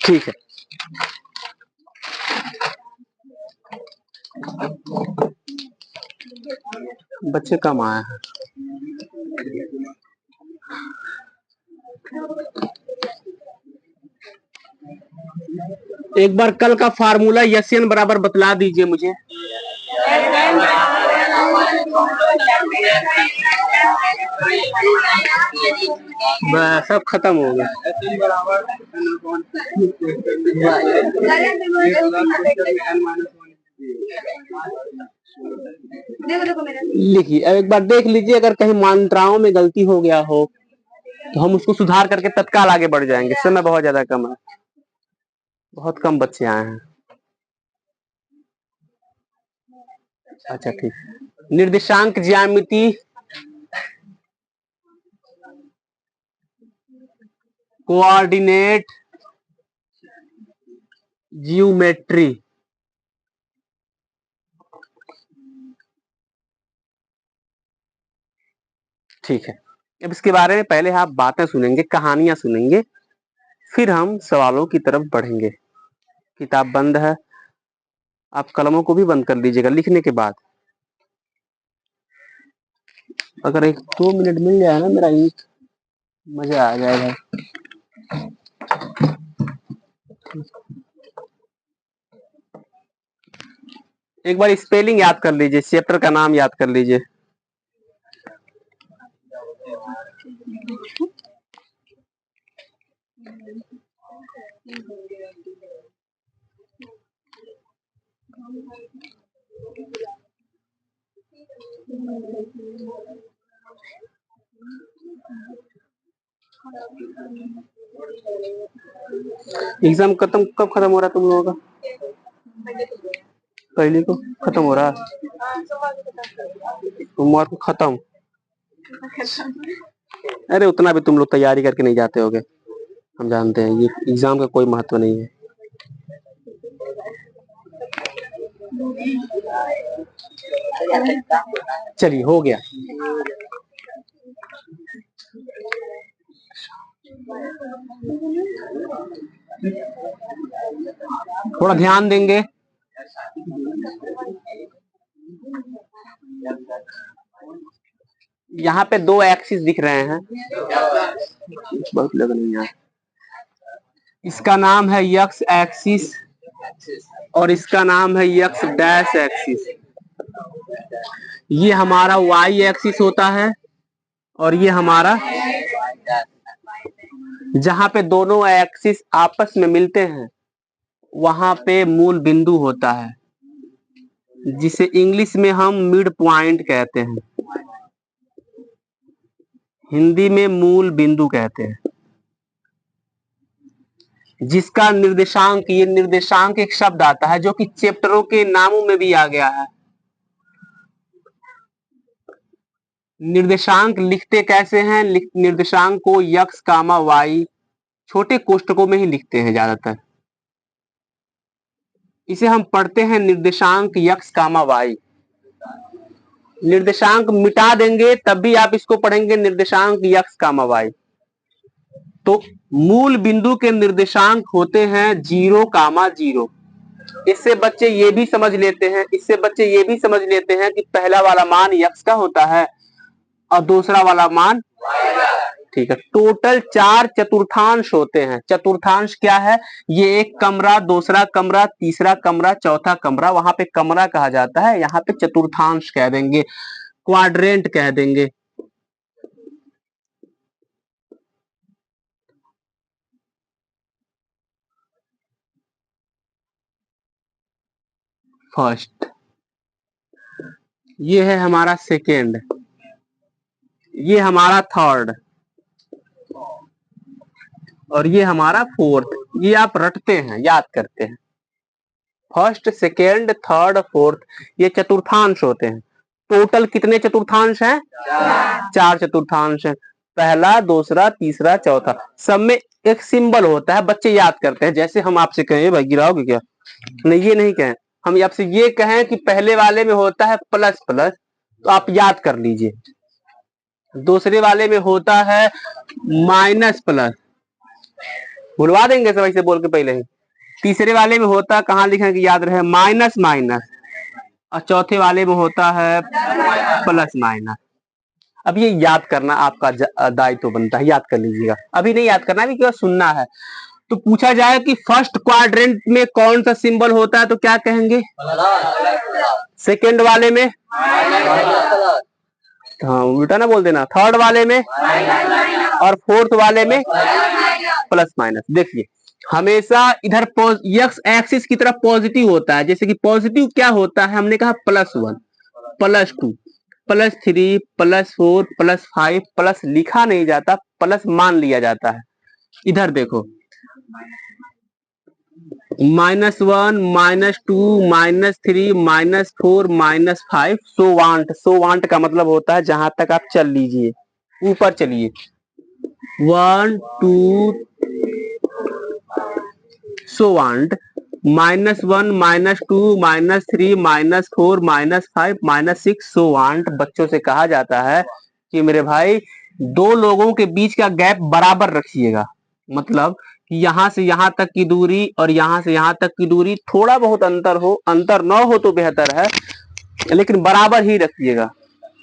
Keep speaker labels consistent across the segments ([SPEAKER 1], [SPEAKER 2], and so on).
[SPEAKER 1] ठीक है। बच्चे कम आए हैं। एक बार कल का फार्मूला यसियन बराबर बतला दीजिए मुझे। बस सब खत्म हो गया। लिखिए, अब एक बार देख लीजिए, अगर कहीं मात्राओं में गलती हो गया हो तो हम उसको सुधार करके तत्काल आगे बढ़ जाएंगे। समय बहुत ज्यादा कम है, बहुत कम बच्चे आए हैं। अच्छा ठीक। निर्देशांक ज्यामिति, कोऑर्डिनेट जियोमेट्री, ठीक है। अब इसके बारे में पहले आप बातें सुनेंगे, कहानियां सुनेंगे, फिर हम सवालों की तरफ बढ़ेंगे। किताब बंद है, आप कलमों को भी बंद कर लीजिएगा लिखने के बाद। अगर 1-2 मिनट मिल जाए ना मेरा, इंक मजा आ जाएगा। एक बार स्पेलिंग याद कर लीजिए, चैप्टर का नाम याद कर लीजिए। एग्जाम खत्म कब खत्म हो रहा है तुम लोगों का? पहले को खत्म हो रहा है, सोमवार को खत्म। अरे उतना भी तुम लोग तैयारी करके नहीं जाते होगे, हम जानते हैं। ये एग्जाम का कोई महत्व नहीं है। चलिए हो गया। थोड़ा ध्यान देंगे। यहाँ पे 2 एक्सिस दिख रहे हैं, बहुत लग नहीं है। इसका नाम है यक्स एक्सिस और इसका नाम है यक्स डैश एक्सिस। ये हमारा वाई एक्सिस होता है और ये हमारा, जहां पे दोनों एक्सिस आपस में मिलते हैं वहां पे मूल बिंदु होता है, जिसे इंग्लिश में हम मिड पॉइंट कहते हैं, हिंदी में मूल बिंदु कहते हैं। जिसका निर्देशांक, ये निर्देशांक एक शब्द आता है जो कि चैप्टरों के नामों में भी आ गया है। निर्देशांक लिखते कैसे हैं? निर्देशांक को यक्स कामा वाई छोटे कोष्ठकों में ही लिखते हैं ज्यादातर। इसे हम पढ़ते हैं निर्देशांक यक्स कामा वाई। निर्देशांक मिटा देंगे तब भी आप इसको पढ़ेंगे निर्देशांक यक्स कामा वाई। तो मूल बिंदु के निर्देशांक होते हैं 0,0। इससे बच्चे ये भी समझ लेते हैं, कि पहला वाला मान यक्स का होता है और दूसरा वाला मान, ठीक है। टोटल 4 चतुर्थांश होते हैं। चतुर्थांश क्या है? ये एक कमरा, दूसरा कमरा, तीसरा कमरा, चौथा कमरा, वहां पे कमरा कहा जाता है, यहाँ पे चतुर्थांश कह देंगे, क्वाड्रेंट कह देंगे। फर्स्ट, ये है हमारा सेकेंड, ये हमारा थर्ड और ये हमारा फोर्थ। ये आप रटते हैं, याद करते हैं। फर्स्ट, सेकेंड, थर्ड, फोर्थ, ये चतुर्थांश होते हैं। टोटल कितने चतुर्थांश हैं? 4 चतुर्थांश हैं। पहला, दूसरा, तीसरा, चौथा। सब में एक सिंबल होता है, बच्चे याद करते हैं। जैसे हम आपसे कहें भाई गिराओगे क्या? नहीं, ये नहीं कहें। हम आपसे ये कहें कि पहले वाले में होता है प्लस प्लस, तो आप याद कर लीजिए। दूसरे वाले में होता है माइनस प्लस, भुलवा देंगे सब ऐसे बोल के पहले ही। तीसरे वाले में होता, कहाँ लिखेंगे कि याद रहे, माइनस माइनस, और चौथे वाले में होता है प्लस माइनस। अब ये याद करना आपका दायित्व बनता है, याद कर लीजिएगा, अभी नहीं याद करना, अभी केवल सुनना है। तो पूछा जाए कि फर्स्ट क्वाड्रेंट में कौन सा सिंबल होता है तो क्या कहेंगे, सेकेंड वाले में, हाँ उल्टा ना बोल देना, थर्ड वाले में, और फोर्थ वाले में प्लस माइनस। देखिए हमेशा इधर एक्स एक्सिस की तरफ पॉजिटिव होता है, जैसे कि पॉजिटिव क्या होता है, हमने कहा +1, +2, +3, +4, +5, प्लस लिखा नहीं जाता, प्लस मान लिया जाता है। इधर देखो -1, -2, -3, -4, -5, सो वांट का मतलब होता है जहां तक आप चल लीजिए, ऊपर चलिए, 1 2 सो वांट, -1, -2, -3, -4, -5, -6 सो वांट। बच्चों से कहा जाता है कि मेरे भाई दो लोगों के बीच का गैप बराबर रखिएगा, मतलब कि यहां से यहां तक की दूरी और यहां से यहां तक की दूरी थोड़ा बहुत अंतर हो, अंतर न हो तो बेहतर है, लेकिन बराबर ही रखिएगा।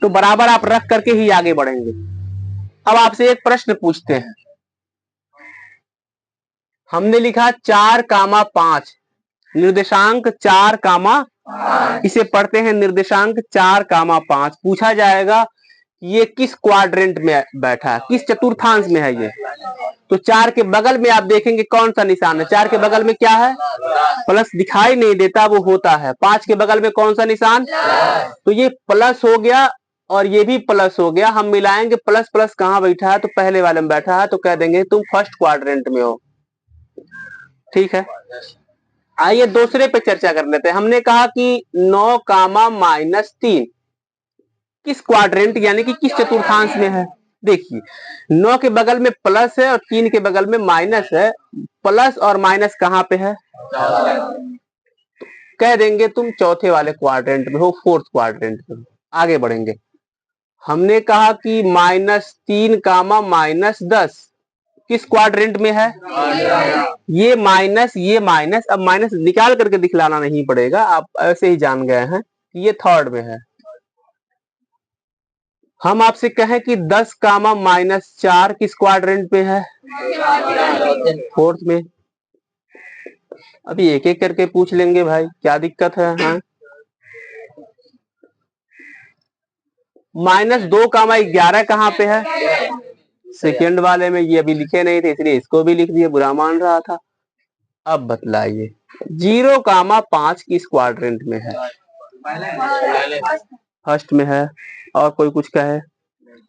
[SPEAKER 1] तो बराबर आप रख करके ही आगे बढ़ेंगे। अब आपसे एक प्रश्न पूछते हैं, हमने लिखा 4,5, निर्देशांक 4, इसे पढ़ते हैं निर्देशांक 4,5। पूछा जाएगा ये किस क्वाड्रेंट में बैठा है, किस चतुर्थांश में है ये। तो 4 के बगल में आप देखेंगे कौन सा निशान है, 4 के बगल में क्या है, प्लस दिखाई नहीं देता, वो होता है। 5 के बगल में कौन सा निशान, तो ये प्लस हो गया और ये भी प्लस हो गया। हम मिलाएंगे, प्लस प्लस कहाँ बैठा है, तो पहले वाले में बैठा है, तो कह देंगे तुम फर्स्ट क्वाड्रेंट में हो। ठीक है, आइए दूसरे पे चर्चा कर लेते हैं। हमने कहा कि 9, -3 किस क्वाड्रेंट यानी कि किस चतुर्थांश में है। देखिए 9 के बगल में प्लस है और 3 के बगल में माइनस है, प्लस और माइनस कहाँ पे है, कह देंगे तुम चौथे वाले क्वाड्रेंट में हो, फोर्थ क्वाड्रेंट में हो। आगे बढ़ेंगे, हमने कहा कि -3, -10 किस क्वाड्रेंट में है, ये माइनस, अब माइनस निकाल करके दिखलाना नहीं पड़ेगा, आप ऐसे ही जान गए हैं कि ये थर्ड में है। हम आपसे कहें कि 10, -4 किस क्वाड्रेंट में है, फोर्थ में। अभी एक एक करके पूछ लेंगे भाई, क्या दिक्कत है। हाँ, -2, 11 कहाँ पे है, सेकेंड वाले में। ये अभी लिखे नहीं थे इसलिए इसको भी लिख दिए, बुरा मान रहा था। अब बतलाइए 0, 5 किस क्वाड्रेंट में है, फर्स्ट में है। और कोई कुछ कहे,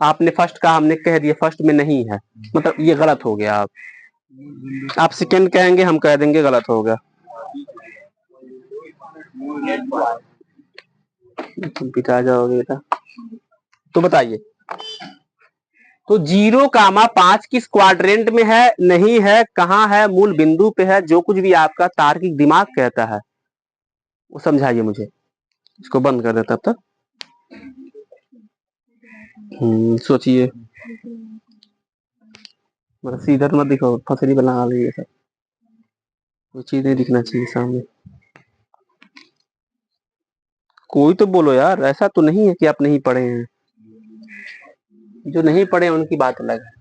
[SPEAKER 1] आपने फर्स्ट कहा, हमने कह दिया फर्स्ट में नहीं है, मतलब ये गलत हो गया। आप सेकेंड कहेंगे, हम कह देंगे गलत हो गया। पिटा जाओगे बेटा। तो बताइए, तो 0, 5 किस क्वाड्रेंट में है, नहीं है, कहाँ है, मूल बिंदु पे है। जो कुछ भी आपका तार्किक दिमाग कहता है वो समझाइए मुझे। इसको बंद कर देता तब तक। सोचिए, इधर मत दिखाओ, फसरी बना ली है, कोई चीज नहीं दिखना चाहिए सामने। कोई तो बोलो यार, ऐसा तो नहीं है कि आप नहीं पढ़े हैं, जो नहीं पढ़े उनकी बात अलग है।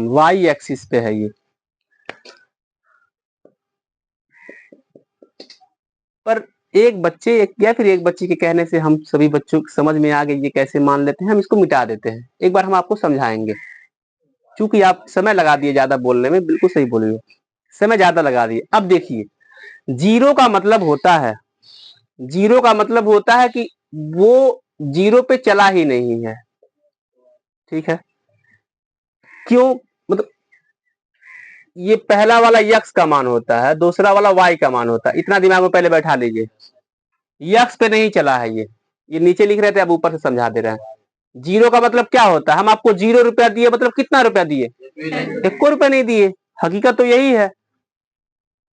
[SPEAKER 1] वाई एक्सिस पे है ये। पर एक बच्चे या फिर एक बच्चे के कहने से हम सभी बच्चों को समझ में आ गई, ये कैसे मान लेते हैं, हम इसको मिटा देते हैं। एक बार हम आपको समझाएंगे, चूंकि आप समय लगा दिए ज्यादा बोलने में, बिल्कुल सही बोल रहे हो, समय ज्यादा लगा दिए। अब देखिए 0 का मतलब होता है, 0 का मतलब होता है कि वो 0 पे चला ही नहीं है। ठीक है, क्यों, मतलब ये पहला वाला यक्स का मान होता है, दूसरा वाला वाई का मान होता है। इतना दिमाग में पहले बैठा लीजिए, यक्स पे नहीं चला है ये नीचे लिख रहे थे, अब ऊपर से समझा दे रहे हैं। 0 का मतलब क्या होता है, हम आपको 0 रुपया दिए, मतलब कितना रुपया दिए, 1 रुपया नहीं दिए। हकीकत तो यही है,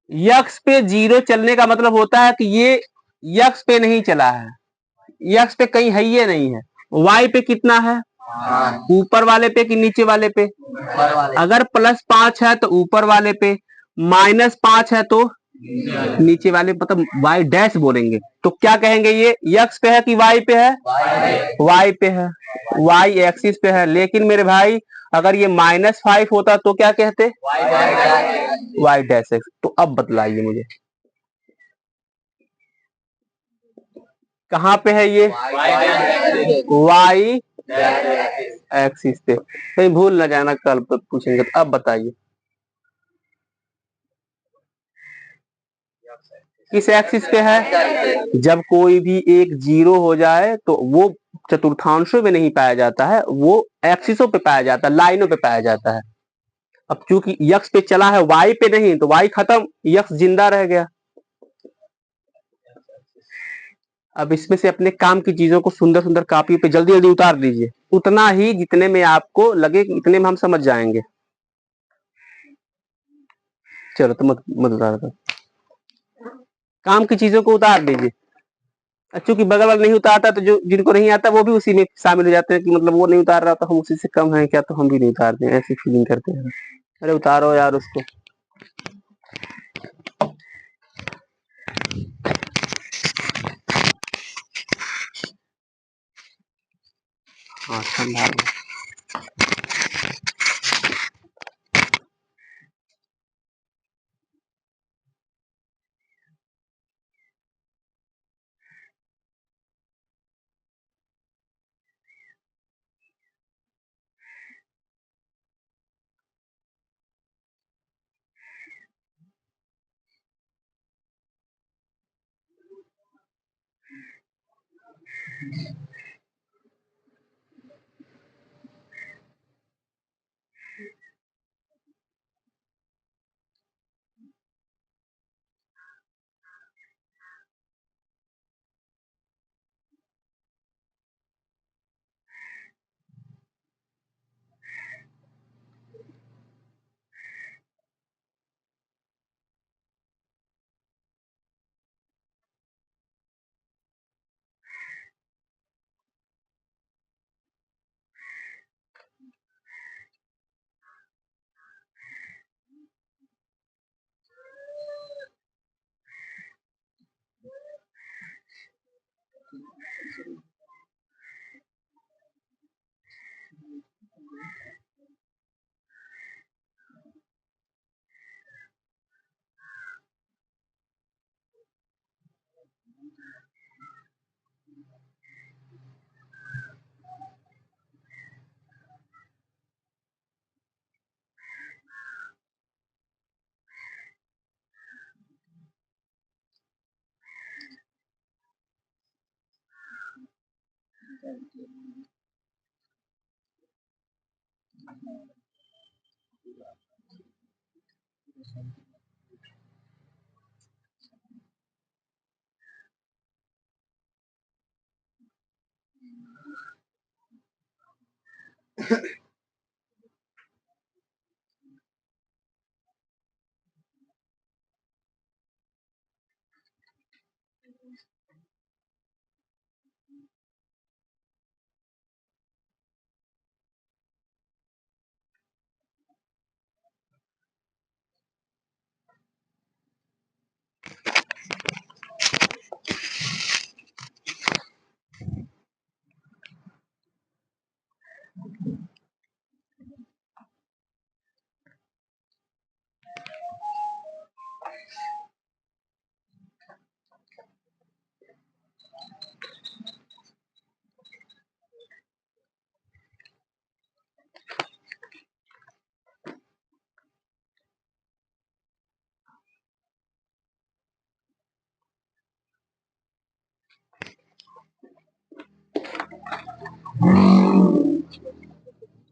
[SPEAKER 1] यक्स पे 0 चलने का मतलब होता है कि ये यक्स पे नहीं चला है, यक्स पे कहीं है ही नहीं है। वाई पे कितना है, ऊपर वाले पे कि नीचे वाले पे, अगर +5 है तो ऊपर वाले पे, -5 है तो नीचे वाले, मतलब वाई डैश बोलेंगे। तो क्या कहेंगे, ये यक्स पे है कि वाई पे है, वाई पे है, वाई एक्सिस पे है। लेकिन मेरे भाई अगर ये -5 होता तो क्या कहते, वाई डैश एक्स। तो अब बतलाइए मुझे कहाँ पे है ये, वाई एक्सिस पे। कहीं भूल ना जाना, कल पूछेंगे। तो अब बताइए किस एक्सिस पे है। जब कोई भी एक जीरो हो जाए तो वो चतुर्थांशों में नहीं पाया जाता है, वो एक्सिसों पे पाया जाता है, लाइनों पे पाया जाता है। अब चूंकि यक्स पे चला है, वाई पे नहीं, तो वाई खत्म, यक्स जिंदा रह गया। अब इसमें से अपने काम की चीजों को सुंदर सुंदर कॉपी पे जल्दी जल्दी उतार दीजिए, उतना ही जितने में आपको लगे इतने में हम समझ जाएंगे। चलो तो मत मत उतार दो, काम की चीजों को उतार दीजिए। चूंकि बगल वाला नहीं उतारता तो जो जिनको नहीं आता वो भी उसी में शामिल हो जाते हैं कि मतलब वो नहीं उतार रहा तो हम उसी से कम है क्या, तो हम भी नहीं उतारते हैं, ऐसी फीलिंग करते हैं। अरे उतारो यार उसको। हाँ ठंडा।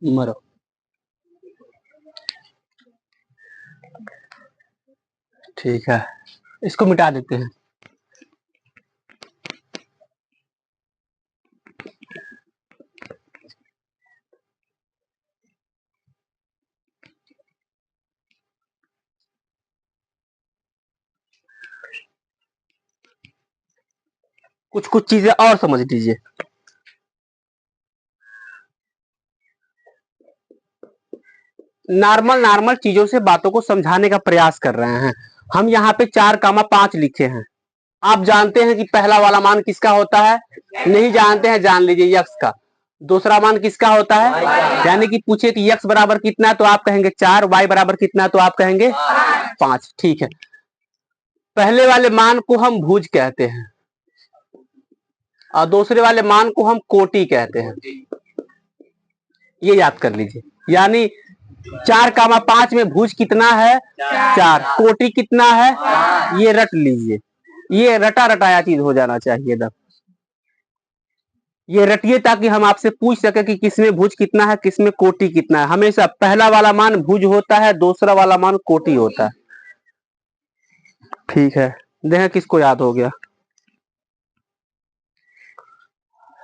[SPEAKER 1] मरो। ठीक है, इसको मिटा देते हैं। कुछ कुछ चीजें और समझ लीजिए। नॉर्मल नॉर्मल चीजों से बातों को समझाने का प्रयास कर रहे हैं। हम यहाँ पे 4,5 लिखे हैं। आप जानते हैं कि पहला वाला मान किसका होता है? नहीं जानते हैं, जान लीजिए, यक्स का। दूसरा मान किसका होता है? यानी कि पूछे कि यक्स बराबर कितना है तो आप कहेंगे 4, वाई बराबर कितना है तो आप कहेंगे 5। ठीक है, पहले वाले मान को हम भुज कहते हैं और दूसरे वाले मान को हम कोटि कहते हैं। ये याद कर लीजिए। यानी 4,5 में भुज कितना है? 4। कोटि कितना है? ये रट लीजिए। ये रटा रटाया चीज हो जाना चाहिए एकदम। ये रटिए ताकि हम आपसे पूछ सके कि किसमें भुज कितना है, किसमें कोटि कितना है। हमेशा पहला वाला मान भुज होता है, दूसरा वाला मान कोटि होता है। ठीक है, देखें किसको याद हो गया।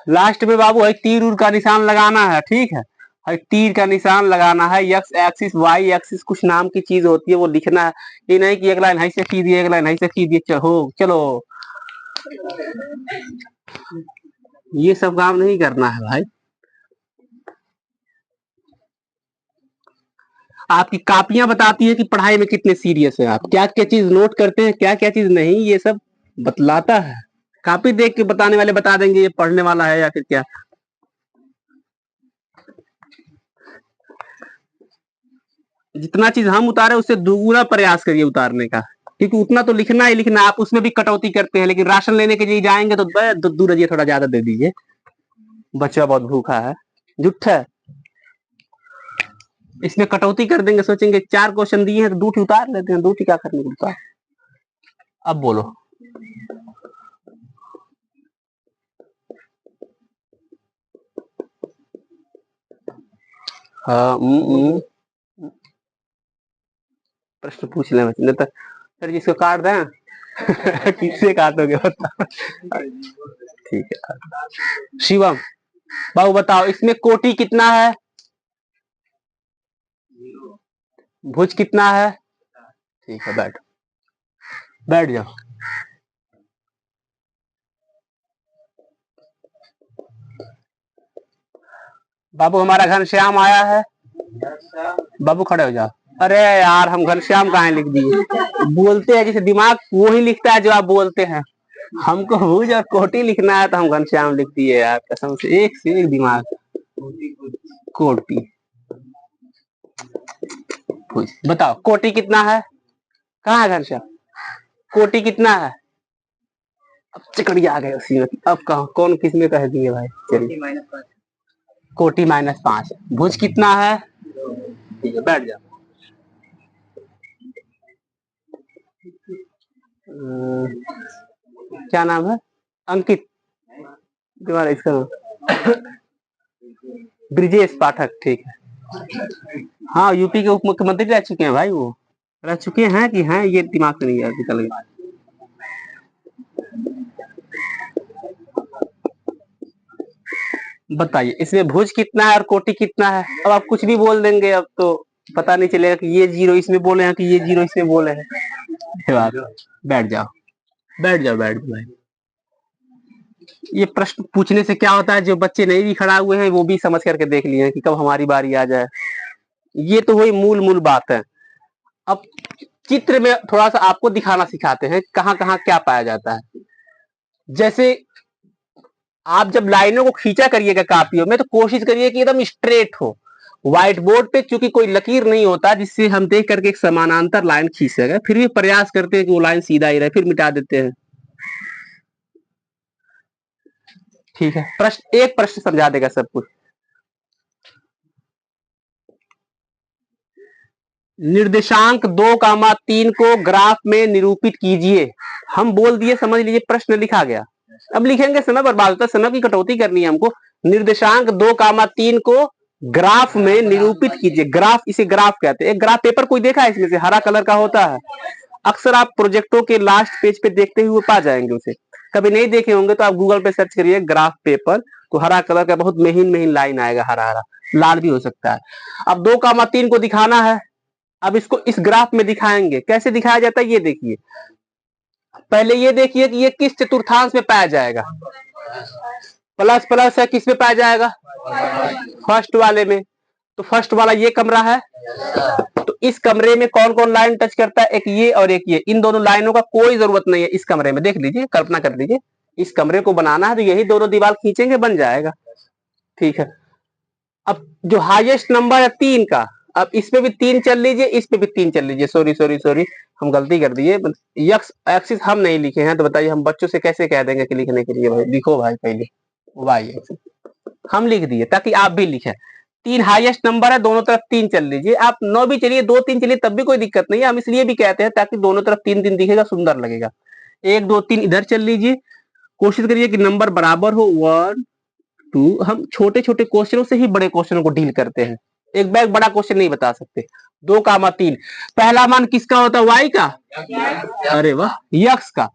[SPEAKER 1] लास्ट में बाबू है तीर उर का निशान लगाना है। ठीक है, तीर का निशान लगाना है। एक्स एक्सिस, वाई एक्सिस, कुछ नाम की चीज होती है, वो लिखना है। ये नहीं कि एक लाइन ऐसे कीजिए, एक लाइन ऐसे कीजिए, चलो ये सब काम नहीं करना है भाई। आपकी कापियां बताती है कि पढ़ाई में कितने सीरियस है आप, क्या क्या चीज नोट करते हैं, क्या क्या चीज नहीं, ये सब बतलाता है। कापी देख के बताने वाले बता देंगे ये पढ़ने वाला है या फिर क्या। जितना चीज हम उतारे उससे दुगुना प्रयास करिए उतारने का, क्योंकि उतना तो लिखना ही लिखना। आप उसमें भी कटौती करते हैं, लेकिन राशन लेने के लिए जाएंगे तो दूर रहिए, थोड़ा ज्यादा दे दीजिए, बच्चा बहुत भूखा है। झूठा है, इसमें कटौती कर देंगे, सोचेंगे 4 क्वेश्चन दिए हैं तो 2 उतार लेते हैं, 2 क्या करने को उतार। अब बोलो। हाँ, प्रश्न पूछ ले नहीं तो सर जिसको काट दें। किससे काटोगे बताओ। ठीक है, शिवम बाबू बताओ इसमें कोटि कितना है? भुज कितना है? ठीक है, बैठ बैठ जाओ। बाबू हमारा घनश्याम आया है। बाबू खड़े हो जाओ। अरे यार हम घनश्याम कहाँ लिख दिए? बोलते हैं जैसे दिमाग वही लिखता है जो आप बोलते हैं। हमको भुज और कोटि लिखना है तो हम घनश्याम लिख दिए यार, कसम से एक दिमाग। कोटि, बताओ कोटि कितना है? कहाँ है घनश्याम? कोटि कितना है? अब चिकड़िया आ गए उसी में। अब कहो कौन किस में कह दिए भाई। चलिए, कोटि -5। भुज कितना है? ठीक है, बैठ जाओ। क्या नाम है? अंकित, तुम्हारा इसका ब्रिजेश पाठक। ठीक है, हाँ यूपी के उप मुख्यमंत्री रह चुके हैं भाई। वो रह चुके हैं कि हैं, ये दिमाग से नहीं निकल गया। बताइए इसमें भुज कितना है और कोटि कितना है? अब आप कुछ भी बोल देंगे, अब तो पता नहीं चलेगा कि ये जीरो इसमें बोले हैं कि ये जीरो इसमें बोले हैं। बैठ जाओ, बैठ जाओ, बैठ जाओ। ये प्रश्न पूछने से क्या होता है, जो बच्चे नहीं भी खड़ा हुए हैं वो भी समझ करके देख लिए हैं कि कब हमारी बारी आ जाए। ये तो वही मूल मूल बात है। अब चित्र में थोड़ा सा आपको दिखाना सिखाते हैं कहाँ कहाँ क्या पाया जाता है। जैसे आप जब लाइनों को खींचा करिएगा कापियों में तो कोशिश करिए कि एकदम स्ट्रेट हो। व्हाइट बोर्ड पे चूंकि कोई लकीर नहीं होता जिससे हम देख करके एक समानांतर लाइन खींच सके, फिर भी प्रयास करते हैं कि वो लाइन सीधा ही रहे, फिर मिटा देते हैं। ठीक है, एक प्रश्न समझा देगा सब कुछ। निर्देशांक 2,3 को ग्राफ में निरूपित कीजिए। हम बोल दिए, समझ लीजिए, प्रश्न लिखा गया। अब लिखेंगे समय बर्बाद होता है, समय की कटौती करनी है हमको। निर्देशांक 2,3 को ग्राफ में निरूपित कीजिए। ग्राफ, इसे ग्राफ कहते हैं। ग्राफ पेपर कोई देखा है? इसमें से हरा कलर का होता है, अक्सर आप प्रोजेक्टों के लास्ट पेज पे देखते हुए पा जाएंगे उसे। कभी नहीं देखे होंगे तो आप गूगल पे सर्च करिए ग्राफ पेपर, तो हरा कलर का बहुत महीन महीन लाइन आएगा, हरा हरा, लाल भी हो सकता है। अब 2,3 को दिखाना है। अब इसको इस ग्राफ में दिखाएंगे, कैसे दिखाया जाता है ये देखिए। पहले ये देखिए कि ये किस चतुर्थांश में पाया जाएगा। प्लस प्लस है, किस में पाया जाएगा? फर्स्ट वाले में। तो फर्स्ट वाला ये कमरा है, तो इस कमरे में कौन कौन लाइन टच करता है? एक ये और एक ये। इन दोनों लाइनों का कोई जरूरत नहीं है इस कमरे में। देख लीजिए, कल्पना कर लीजिए, इस कमरे को बनाना है तो यही दोनों दीवार खींचेंगे, बन जाएगा। ठीक है। अब जो हाईएस्ट नंबर है 3 का, अब इस पे भी 3 चल लीजिए, इस पे भी 3 चल लीजिए। सॉरी हम गलती कर दिए, एक्स एक्सिस हम नहीं लिखे हैं, तो बताइए हम बच्चों से कैसे कह देंगे कि लिखने के लिए? भाई लिखो भाई, पहले वाई एक्सिस हम लिख दिए ताकि आप भी लिखें। 3 हाईएस्ट नंबर है, दोनों तरफ 3 चल लीजिए। आप 9 भी चलिए, 2 3 चलिए, तब भी कोई दिक्कत नहीं है। हम इसलिए भी कहते हैं ताकि दोनों तरफ 3 3 दिखेगा, सुंदर लगेगा। 1 2 3 इधर चल लीजिए। कोशिश करिए कि नंबर बराबर हो। 1 2। हम छोटे छोटे क्वेश्चनों से ही बड़े क्वेश्चनों को डील करते हैं, एक बैग बड़ा क्वेश्चन नहीं बता सकते। 2, 3। पहला मान किसका होता है? वाई का। अरे वाह, यक्स का।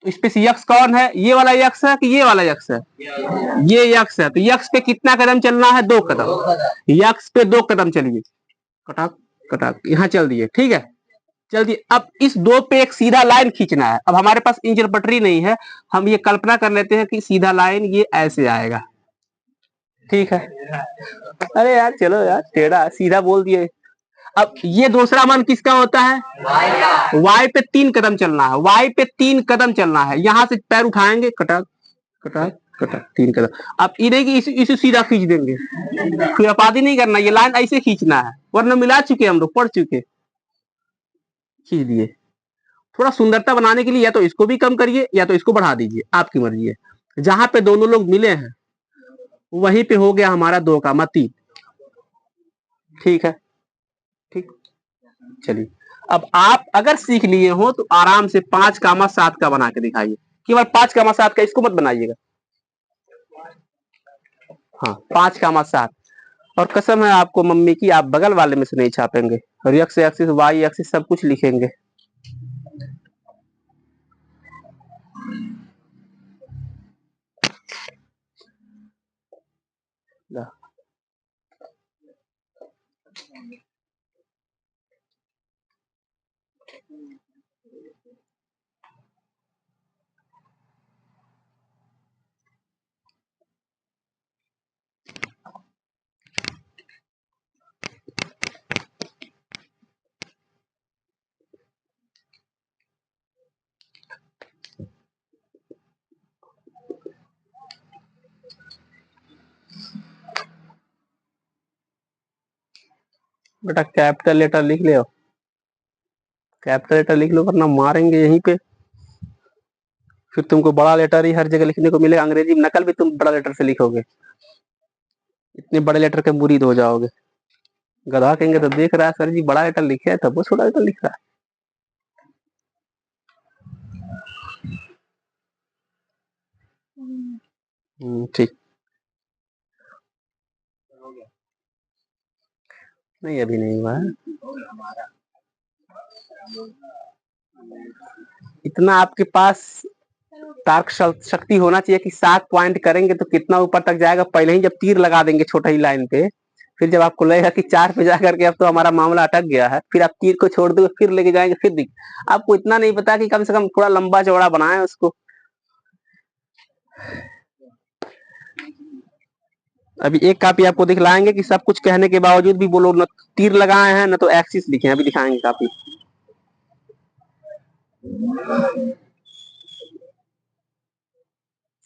[SPEAKER 1] तो इस पे से यक्स कौन है? ये वाला यक्स है कि ये वाला यक्स है? ये यक्स है। तो यक्स पे कितना कदम चलना है? 2 कदम। यक्स पे 2 कदम चलिए, कटाक कटाक, यहाँ चल दिए। ठीक है, चल दिए। अब इस 2 पे एक सीधा लाइन खींचना है। अब हमारे पास इंच पटरी नहीं है, हम ये कल्पना कर लेते हैं कि सीधा लाइन ये ऐसे आएगा। ठीक है। अरे यार चलो यार, टेढ़ा सीधा बोल दिए। अब ये दूसरा मान किसका होता है? वाई पे 3 कदम चलना है। वाई पे 3 कदम चलना है, यहां से पैर उठाएंगे, कटक कटक कटक, 3 कदम। अब इन्हें की इसे सीधा खींच देंगे, फिर अपादी नहीं करना, ये लाइन ऐसे खींचना है, वरना मिला चुके हम लोग, पढ़ चुके। खींच दिए। थोड़ा सुंदरता बनाने के लिए या तो इसको भी कम करिए या तो इसको बढ़ा दीजिए, आपकी मर्जी है। जहां पे दोनों लोग मिले हैं वहीं पे हो गया हमारा 2, 3। ठीक है, ठीक। चलिए, अब आप अगर सीख लिए हो तो आराम से 5, 7 का बना के दिखाइए। केवल 5, 7 का, इसको मत बनाइएगा। हाँ, 5, 7। और कसम है आपको मम्मी की, आप बगल वाले में से नहीं छापेंगे, और एक्स एक्सिस वाई एक्सिस सब कुछ लिखेंगे। बेटा कैपिटल लेटर लिख ले, कैपिटल लेटर लिख लो, वरना मारेंगे यहीं पे। फिर तुमको बड़ा लेटर ही हर जगह लिखने को मिलेगा। अंग्रेजी में नकल भी तुम बड़ा लेटर से लिखोगे, इतने बड़े लेटर के मुरीद हो जाओगे। गधा कहेंगे तो देख रहा है सर जी बड़ा लेटर लिखे है, तब वो छोटा लेटर लिख रहा है। ठीक। नहीं, अभी नहीं हुआ है। इतना आपके पास तार्क शक्ति होना चाहिए कि 7 पॉइंट करेंगे तो कितना ऊपर तक जाएगा। पहले ही जब तीर लगा देंगे छोटा ही लाइन पे, फिर जब आपको लगेगा कि 4 पे जाकर के अब तो हमारा मामला अटक गया है, फिर आप तीर को छोड़ दोगे, फिर लेके जाएंगे, फिर दिख। आपको इतना नहीं पता कि कम से कम थोड़ा लंबा चौड़ा बनाए उसको। अभी एक कापी आपको दिखलाएंगे कि सब कुछ कहने के बावजूद भी वो लोग न तीर लगाए हैं न तो एक्सिस लिखे हैं। अभी दिखाएंगे कापी।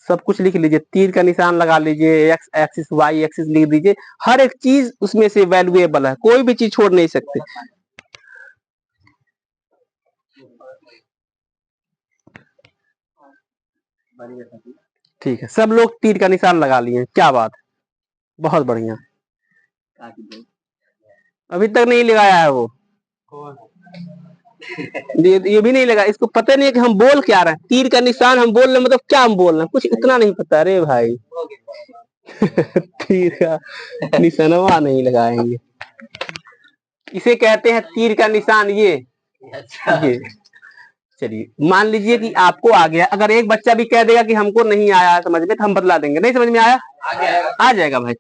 [SPEAKER 1] सब कुछ लिख लीजिए, तीर का निशान लगा लीजिए, एक्स एक्सिस वाई एक्सिस लिख दीजिए। हर एक चीज उसमें से वैल्यूएबल है, कोई भी चीज छोड़ नहीं सकते। ठीक है, सब लोग तीर का निशान लगा लिए, क्या बात है, बहुत बढ़िया। अभी तक नहीं लगाया है वो, ये भी नहीं लगा। इसको पता नहीं है कि हम बोल क्या रहे हैं। तीर का निशान हम बोल रहे मतलब क्या हम बोल रहे हैं, कुछ इतना नहीं पता। अरे भाई तीर का निशानवा नहीं लगाएंगे, इसे कहते हैं तीर का निशान। ये चलिए मान लीजिए कि आपको आ गया। अगर एक बच्चा भी कह देगा कि हमको नहीं आया समझ में, तो हम बदला देंगे। नहीं समझ में आया, आ जाएगा भाई।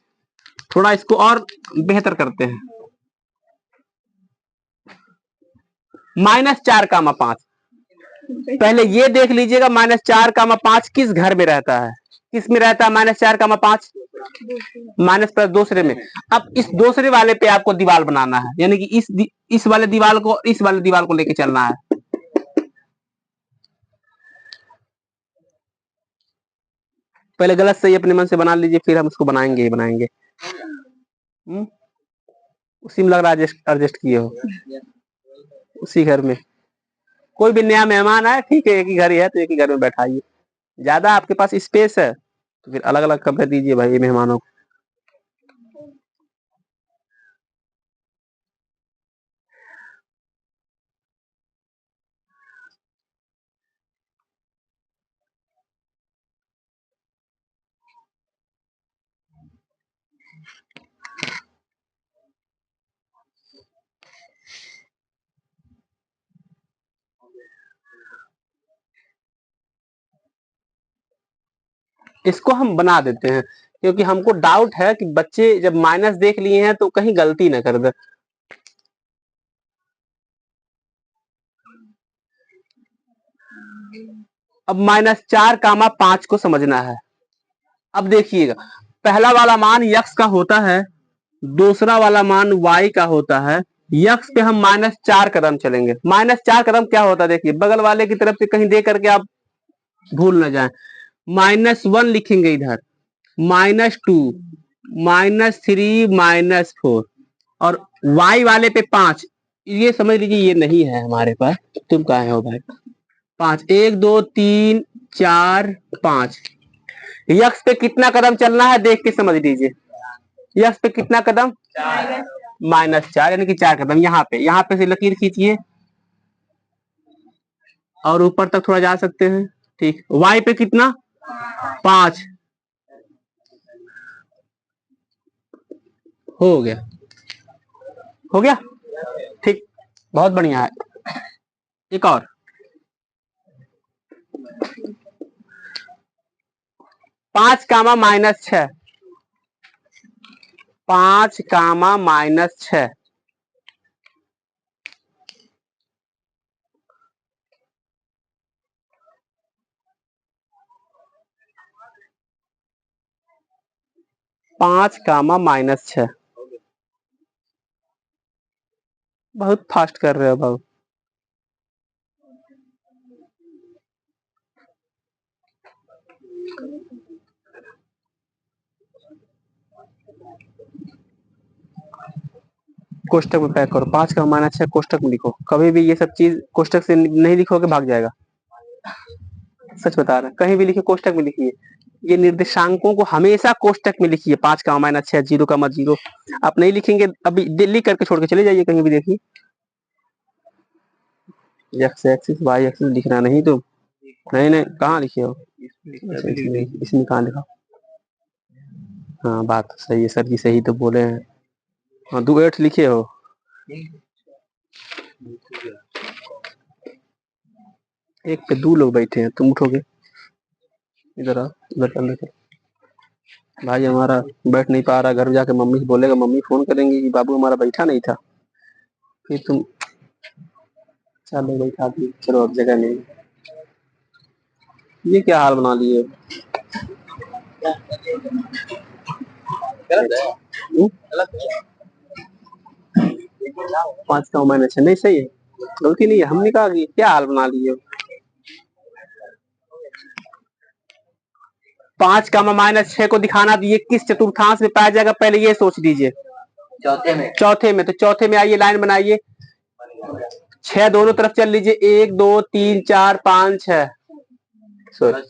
[SPEAKER 1] थोड़ा इसको और बेहतर करते हैं। -4, 5 पहले ये देख लीजिएगा -4, 5 किस घर में रहता है, किस में रहता है -4, 5 -+ दूसरे में। अब इस दूसरे वाले पे आपको दीवार बनाना है, यानी कि इस वाले दीवार को इस वाले दीवार को लेके चलना है। पहले गलत सही अपने मन से बना लीजिए, फिर हम उसको बनाएंगे ही बनाएंगे। उसी में लग रहा है एडजस्ट किए हो, उसी घर में। कोई भी नया मेहमान आए, ठीक है, एक ही घर ही है तो एक ही घर में बैठाइए। ज्यादा आपके पास स्पेस है तो फिर अलग अलग कमरे दीजिए भाई मेहमानों को। इसको हम बना देते हैं, क्योंकि हमको डाउट है कि बच्चे जब माइनस देख लिए हैं तो कहीं गलती ना कर दे। अब -4, 5 को समझना है। अब देखिएगा, पहला वाला मान यक्स का होता है, दूसरा वाला मान y का होता है। यक्स पे हम -4 कदम चलेंगे। -4 कदम क्या होता है, देखिए बगल वाले की तरफ से कहीं दे करके आप भूल ना जाएं। -1 लिखेंगे इधर, -2, -3, -4 और y वाले पे 5। ये समझ लीजिए ये नहीं है हमारे पास। तुम कहाँ हो भाई? 5, 1, 2, 3, 4, 5। यक्स पे कितना कदम चलना है देख के समझ लीजिए। यक्स पे कितना कदम? -4, यानी कि 4 कदम। यहाँ पे से लकीर खींचिए और ऊपर तक थोड़ा जा सकते हैं। ठीक। y पे कितना? 5। हो गया, हो गया, ठीक, बहुत बढ़िया है। एक और, 5, -6, 5, -6। 5, -6। बहुत फास्ट कर रहे हो बाबू। कोष्टक में पैक करो। 5 का -6 कोष्टक में लिखो। कभी भी ये सब चीज कोष्टक से नहीं लिखोगे भाग जाएगा। सच बता रहे हैं, कहीं भी लिखिए कोष्टक में लिखिए। ये निर्देशांकों को हमेशा कोष्टक में लिखिए। 5 का -6, 0 का -0। आप नहीं लिखेंगे, अभी लिख करके छोड़ के चले जाइए कहीं भी। देखिए एक्स एक्सिस वाई एक्सिस लिखना नहीं तो नहीं नहीं, कहाँ लिखे हो? इसमें कहाँ लिखा? हाँ बात तो सही है, सर जी सही तो बोले हैं। हाँ 2 8 लिखे हो। एक पे 2 लोग बैठे हैं, तुम उठोगे? इधर आओ, इधर अंदर। भाई हमारा बैठ नहीं पा रहा, घर जाके मम्मी से बोलेगा, मम्मी फोन करेंगी कि बाबू हमारा बैठा नहीं था। फिर तुम चलो बैठा दी, चलो अब जगह नहीं। ये क्या हाल बना लिए? 5 का -6 नहीं सही है, गलती नहीं है, हमने कहा कि क्या हाल बना लिए। 5 का -6 को दिखाना तो ये किस चतुर्थांश में पाया जाएगा, पहले ये सोच लीजिए। चौथे में तो चौथे में आइए, लाइन बनाइए। 6 दोनों तरफ चल लीजिए, 1 2 3 4 5 6। सॉरी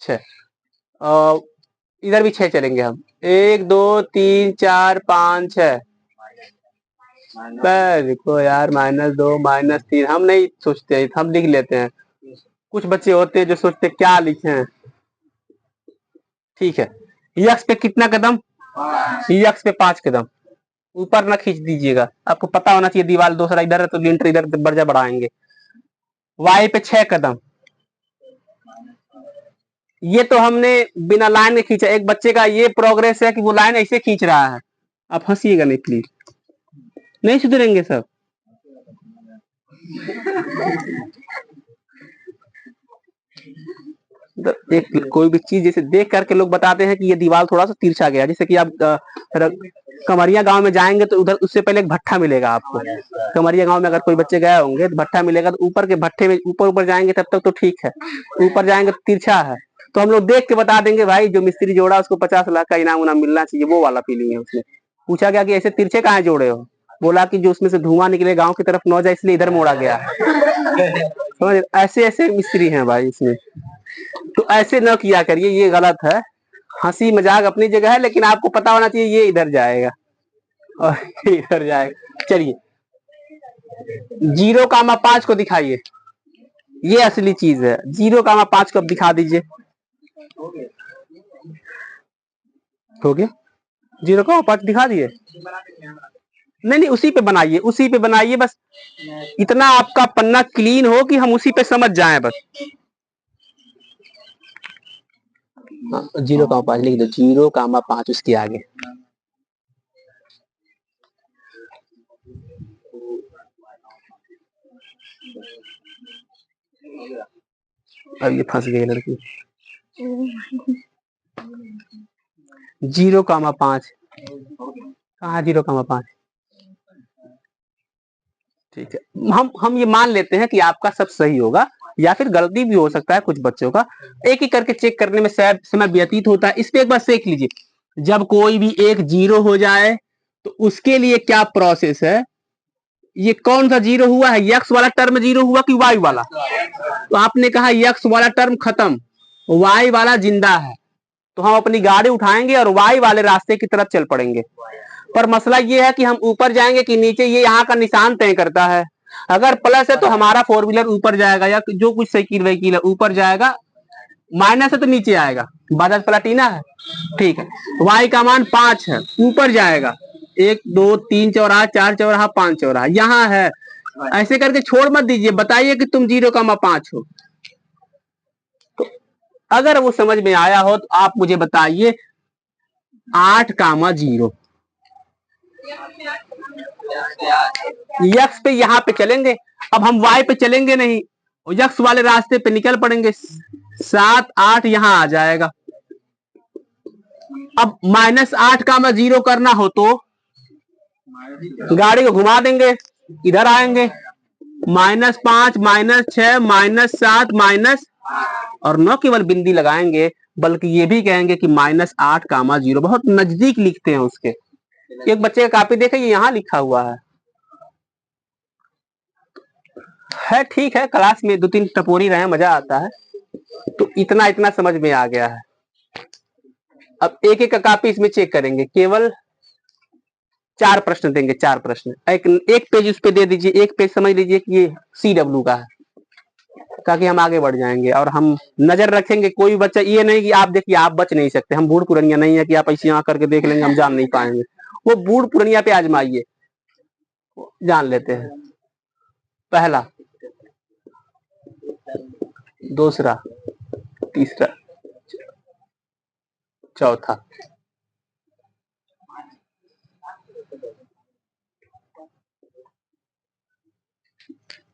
[SPEAKER 1] 6। इधर भी 6 चलेंगे हम। 1 2 3 4 5 6। देखो यार, -2 -3 हम नहीं सोचते, हम लिख लेते हैं। कुछ बच्चे होते हैं जो सोचते क्या लिखे हैं। ठीक है, यक्स पे कितना कदम? यक्स पे 5 कदम। ऊपर ना खींच दीजिएगा, आपको पता होना चाहिए दीवार दूसरा इधर है तो लिंटर इधर बर्जा बढ़ाएंगे। वाई पे 6 कदम। ये तो हमने बिना लाइन में खींचा। एक बच्चे का ये प्रोग्रेस है कि वो लाइन ऐसे खींच रहा है। आप हंसीएगा नहीं प्लीज, नहीं सुधरेंगे सब। एक कोई भी चीज जैसे देख करके लोग बताते हैं कि ये दीवार थोड़ा सा तिरछा गया, जैसे कि आप कमरिया गांव में जाएंगे तो उधर उससे पहले एक भट्ठा मिलेगा आपको। कमरिया गांव में अगर कोई बच्चे गए होंगे तो भट्ठा मिलेगा, तो ऊपर के भट्ठे में ऊपर ऊपर जाएंगे तब तक तो ठीक है, ऊपर जाएंगे तो तिरछा है, तो हम लोग देख के बता देंगे भाई जो मिस्त्री जोड़ा उसको 50 लाख का इनाम उनाम मिलना चाहिए, वो वाला फीलिंग है उसमें। पूछा गया कि ऐसे तिरछे कहाँ जोड़े हो, बोला कि जो उसमें से धुआं निकले गांव की तरफ न जाए इसलिए इधर मोड़ा गया है। समझ, ऐसे ऐसे मिस्त्री हैं भाई इसमें, तो ऐसे न किया करिए, ये गलत है। हंसी मजाक अपनी जगह है, लेकिन आपको पता होना चाहिए ये इधर जाएगा और ये इधर जाएगा। चलिए 0,5 को दिखाइए, ये असली चीज है। 0,5 को अब दिखा दीजिए, हो गया 0,5 दिखा दिए। नहीं नहीं, उसी पे बनाइए, उसी पे बनाइए, बस इतना आपका पन्ना क्लीन हो कि हम उसी पे समझ जाएं बस। 0,5 लिख दो, 0,5 उसके आगे। अब ये फंस गई लड़की। 0,5 कहाँ 0,5? ठीक है, हम ये मान लेते हैं कि आपका सब सही होगा, या फिर गलती भी हो सकता है कुछ बच्चों का। एक एक करके चेक करने में शायद समय व्यतीत होता है, इस पे एक बार देख लीजिए। जब कोई भी एक 0 हो जाए तो उसके लिए क्या प्रोसेस है। ये कौन सा 0 हुआ है, यक्स वाला टर्म 0 हुआ कि वाई वाला? तो आपने कहा यक्स वाला टर्म खत्म, वाई वाला जिंदा है, तो हम अपनी गाड़ी उठाएंगे और वाई वाले रास्ते की तरफ चल पड़ेंगे। पर मसला ये है कि हम ऊपर जाएंगे कि नीचे, ये यहाँ का निशान तय करता है। अगर प्लस है तो हमारा 4 व्हीलर ऊपर जाएगा, या जो कुछ साइकिल वाइकिल है ऊपर जाएगा, माइनस है तो नीचे आएगा। बजाज प्लाटीना है, ठीक है। वाई का मान 5 है, ऊपर जाएगा, 1 2 3 चौराहा, 4 चौराहा, 5 चौराहा यहाँ है। ऐसे करके छोड़ मत दीजिए, बताइए कि तुम 0,5 हो। अगर वो समझ में आया हो तो आप मुझे बताइए 8,0 यक्स पे यहाँ पे चलेंगे, अब हम वाई पे चलेंगे नहीं, यक्स वाले रास्ते पे निकल पड़ेंगे। 7 8 यहाँ आ जाएगा। अब -8,0 करना हो तो गाड़ी को घुमा देंगे, इधर आएंगे, -5 -6 -7 माइनस, और न केवल बिंदी लगाएंगे बल्कि ये भी कहेंगे कि -8,0। बहुत नजदीक लिखते हैं उसके। एक बच्चे का कॉपी देखे, ये यहाँ लिखा हुआ है ठीक है, क्लास में 2 3 टपोरी रहे, मजा आता है, तो इतना इतना समझ में आ गया है। अब एक एक का कॉपी इसमें चेक करेंगे, केवल 4 प्रश्न देंगे, 4 प्रश्न, एक पेज उस पे दे दीजिए, एक पेज समझ लीजिए कि ये CW का है, ताकि हम आगे बढ़ जाएंगे। और हम नजर रखेंगे कोई बच्चा, ये नहीं कि आप देखिए आप बच नहीं सकते, हम बूढ़ पुरनिया नहीं है कि आप ऐसे यहाँ करके देख लेंगे हम जान नहीं पाएंगे, वो बूढ़ पुरनिया पे आजमाइए, जान लेते हैं। पहला, दूसरा, तीसरा, चौथा।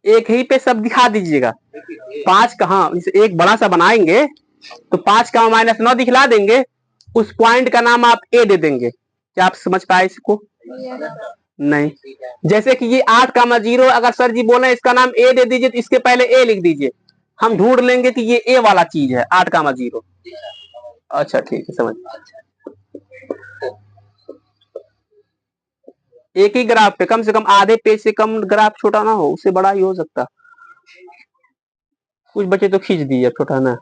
[SPEAKER 1] एक ही पे सब दिखा दीजिएगा। 5 कहाँ, एक बड़ा सा बनाएंगे तो 5 का -9 दिखला देंगे, उस पॉइंट का नाम आप ए दे देंगे। क्या आप समझ पाए इसको? नहीं, जैसे कि ये 8,0, अगर सर जी बोले इसका नाम ए दे दीजिए तो इसके पहले ए लिख दीजिए, हम ढूंढ लेंगे कि ये ए वाला चीज है 8,0। अच्छा ठीक है, समझ। एक ही ग्राफ पे कम से कम आधे पेज से कम ग्राफ छोटा ना हो, उससे बड़ा ही हो सकता। कुछ बच्चे तो खींच दिए, छोटा ना।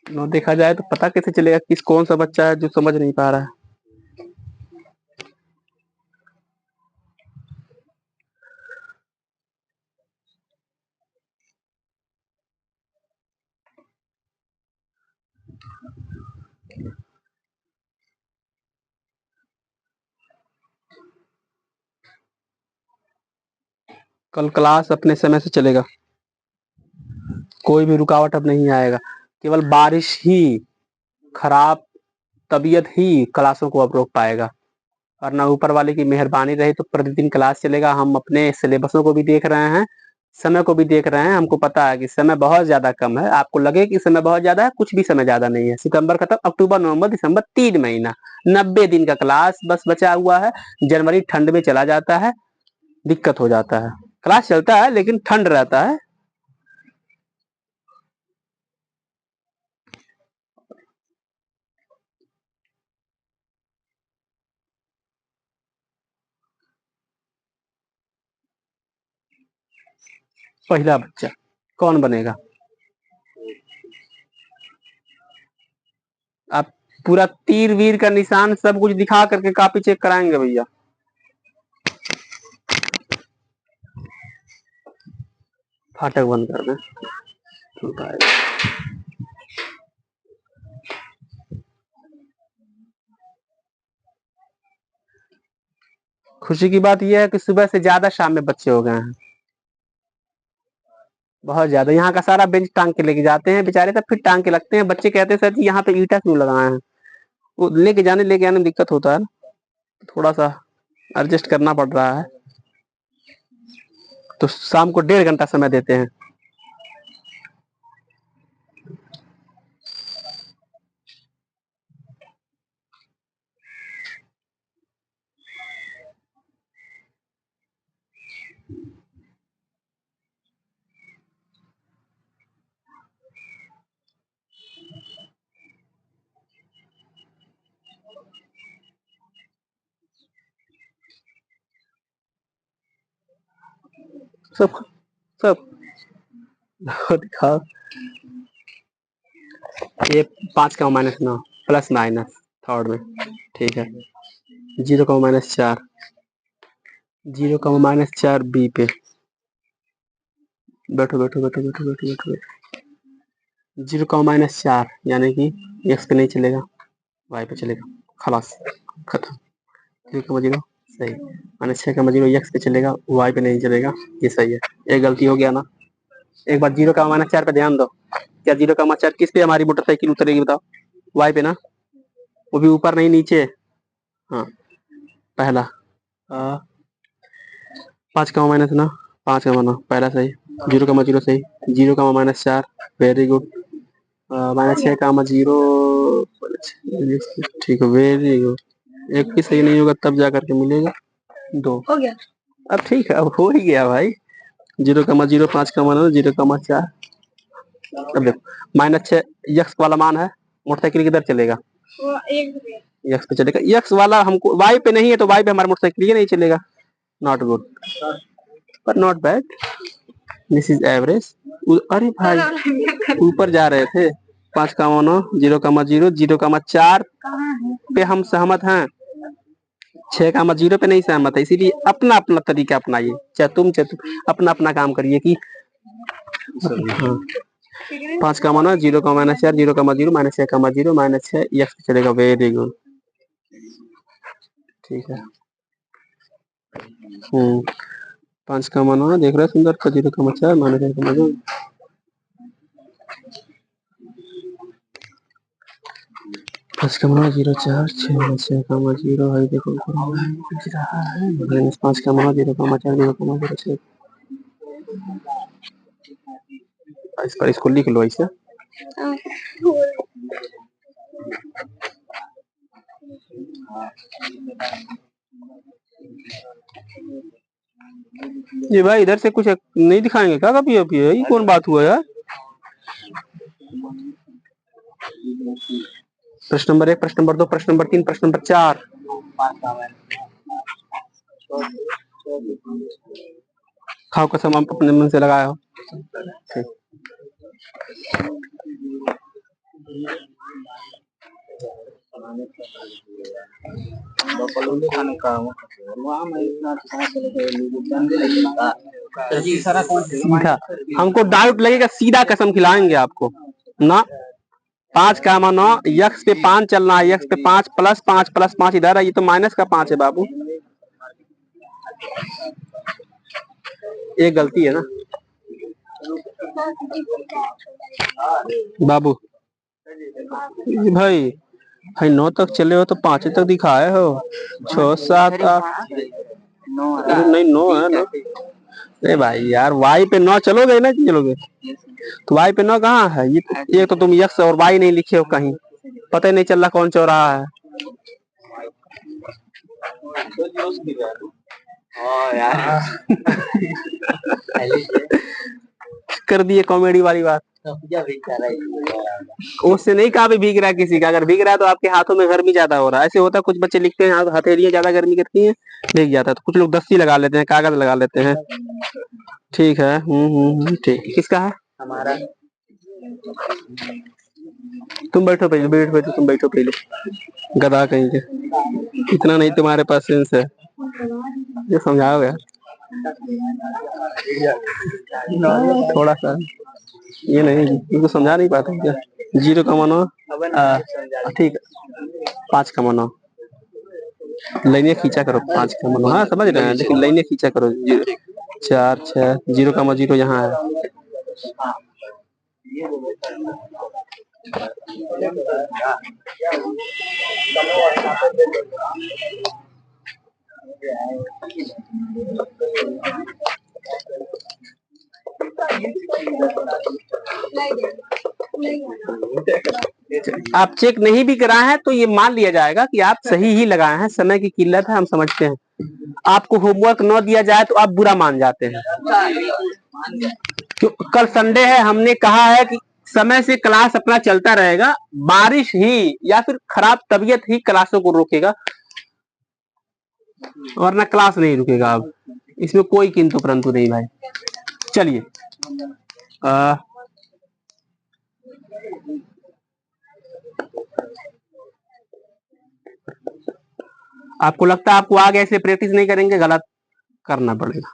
[SPEAKER 1] नो देखा जाए तो पता कैसे चलेगा किस कौन सा बच्चा है जो समझ नहीं पा रहा है। कल क्लास अपने समय से चलेगा, कोई भी रुकावट अब नहीं आएगा, केवल बारिश ही खराब तबीयत ही क्लासों को अब रोक पाएगा, और ना ऊपर वाले की मेहरबानी रही तो प्रतिदिन क्लास चलेगा। हम अपने सिलेबसों को भी देख रहे हैं, समय को भी देख रहे हैं। हमको पता है कि समय बहुत ज्यादा कम है। आपको लगे कि समय बहुत ज्यादा है, कुछ भी समय ज्यादा नहीं है। सितंबर खत्म, अक्टूबर नवंबर दिसंबर 3 महीना, 90 दिन का क्लास बस बचा हुआ है। जनवरी ठंड में चला जाता है, दिक्कत हो जाता है। क्लास चलता है लेकिन ठंड रहता है। पहला बच्चा कौन बनेगा? आप पूरा तीर वीर का निशान सब कुछ दिखा करके कॉपी चेक कराएंगे भैया? फाटक बंद कर दें। खुशी की बात यह है कि सुबह से ज्यादा शाम में बच्चे हो गए हैं, बहुत ज्यादा। यहाँ का सारा बेंच टांग के लेके जाते हैं बेचारे, तब फिर टांग के लगते हैं। बच्चे कहते हैं सर जी यहाँ पे ईटा क्यों लगाए हैं? वो लेके आने में दिक्कत होता है, थोड़ा सा एडजस्ट करना पड़ रहा है। तो शाम को 1.5 घंटा समय देते हैं। सब सब दिखाओ। ये 5 का -9 प्लस माइनस थर्ड में, ठीक है। 0 का -4, 0 का -4 बी पे। बैठो बैठो बैठो बैठो बैठो बैठो बैठो। 0 का -4 यानी कि एक्स पे नहीं चलेगा, वाई पे चलेगा। खलास, खत्म। 0 का 0 सही। -6 का 0 एक्स पे चलेगा, वाई पे नहीं चलेगा। ये सही है। एक गलती हो गया ना। एक बार 0 का -4 पे ध्यान दो। क्या 0 का -4 किस पे हमारी मोटरसाइकिल उतरेगी बताओ? वाई पे ना, वो भी ऊपर नहीं नीचे। हाँ, पहला 5 का -9, 5 का -9 पहला सही। 0 का 0 सही। 0 का -4 वेरी गुड। -6 का 0 ठीक है, वेरी गुड। एक भी सही नहीं होगा तब जा करके मिलेगा 2 हो गया। अब ठीक है, अब हो ही गया भाई। 0 का 0, 5 का 9, 0 का 4। अब देखो -6 यक्स वाला मान है, मोटरसाइकिल किधर चलेगा? यक्स पे चलेगा। यक्स वाला हमको वाई पे नहीं है, तो वाई पे हमारा मोटरसाइकिल ये नहीं चलेगा। नॉट गुड पर not bad, this is average. अरे भाई ऊपर जा रहे थे। 5 का 9, 0 का 0, 0 का 4 पे हम सहमत हैं। 6 का 0 पे नहीं सहमत है, इसीलिए अपना अपना तरीका अपनाइए। चाहे तुम अपना अपना काम करिए कि हाँ। 5 का 9, 0 का -4, 0 का 0, -6 का 0, -6 यक्स चलेगा। वेरी गुड, ठीक है। 5 का 9 देख रहे सुंदर का 0 का 4, -6 का 0। 5 का 9, 0 4 6 का 0 है। देखो रहा है -5 का 9, 0 का 4, 0 का 6। इस पर इसको लिख लो ऐसे। ये भाई इधर से कुछ नहीं दिखाएंगे क्या कभी? अभी ये कौन बात हुआ यार? प्रश्न नंबर 1, प्रश्न नंबर 2, प्रश्न नंबर 3, प्रश्न नंबर 4। खाओ कसम आप अपने मन से लगाया हो। सीधा हमको डाउट लगेगा, सीधा कसम खिलाएंगे आपको ना। 5 का 9 यक्स पे 5 चलना है। यक्स पे 5 +5 +5 इधर है। ये तो -5 है बाबू। एक गलती है ना बाबू। भाई भाई 9 तक चले हो तो 5 तक दिखाए हो। 6 7 8 नहीं 9 है ना। अरे भाई यार वाई पे 9 चलोगे ना कि चलोगे। तो वाई पे 9 कहाँ है ये तो तुम यक्स और वाई नहीं लिखे हो कहीं। पता ही नहीं चल रहा कौन चौराहा है। कर दिए कॉमेडी वाली बात। उससे नहीं कहा भी भीग रहा है किसी का। अगर भीग रहा है तो आपके हाथों में गर्मी ज्यादा हो रहा है। ऐसे होता है कुछ बच्चे लिखते हैं हथेलियां ज्यादा गर्मी करती हैं भीग जाता है। तो कुछ लोग दस्ती लगा लेते हैं कागज लगा लेते हैं। ठीक है ठीक। किसका है। हमारा। तुम बैठो पहले बैठो तुम बैठो पहले। गधा कहीं के। इतना नहीं तुम्हारे पास सेंस है। ये समझाओ यार। थोड़ा सा। ये नहीं इनको समझा नहीं पाते क्या। 0 का मानो ठीक है 5 का मानो। लाइनें खींचा करो 5 का मानो। हाँ समझ रहे हैं लेकिन लाइनें खींचा करो 4 6 0 का 0 यहाँ है। आप चेक नहीं भी कराए हैं तो ये मान लिया जाएगा कि आप सही ही लगाए हैं। समय की किल्लत है हम समझते हैं। आपको होमवर्क न दिया जाए तो आप बुरा मान जाते हैं। क्यों कल संडे है हमने कहा है कि समय से क्लास अपना चलता रहेगा। बारिश ही या फिर खराब तबीयत ही क्लासों को रोकेगा वरना क्लास नहीं रुकेगा। अब इसमें कोई किंतु परंतु नहीं भाई। चलिए आपको लगता है आपको आगे ऐसे प्रैक्टिस नहीं करेंगे गलत करना पड़ेगा।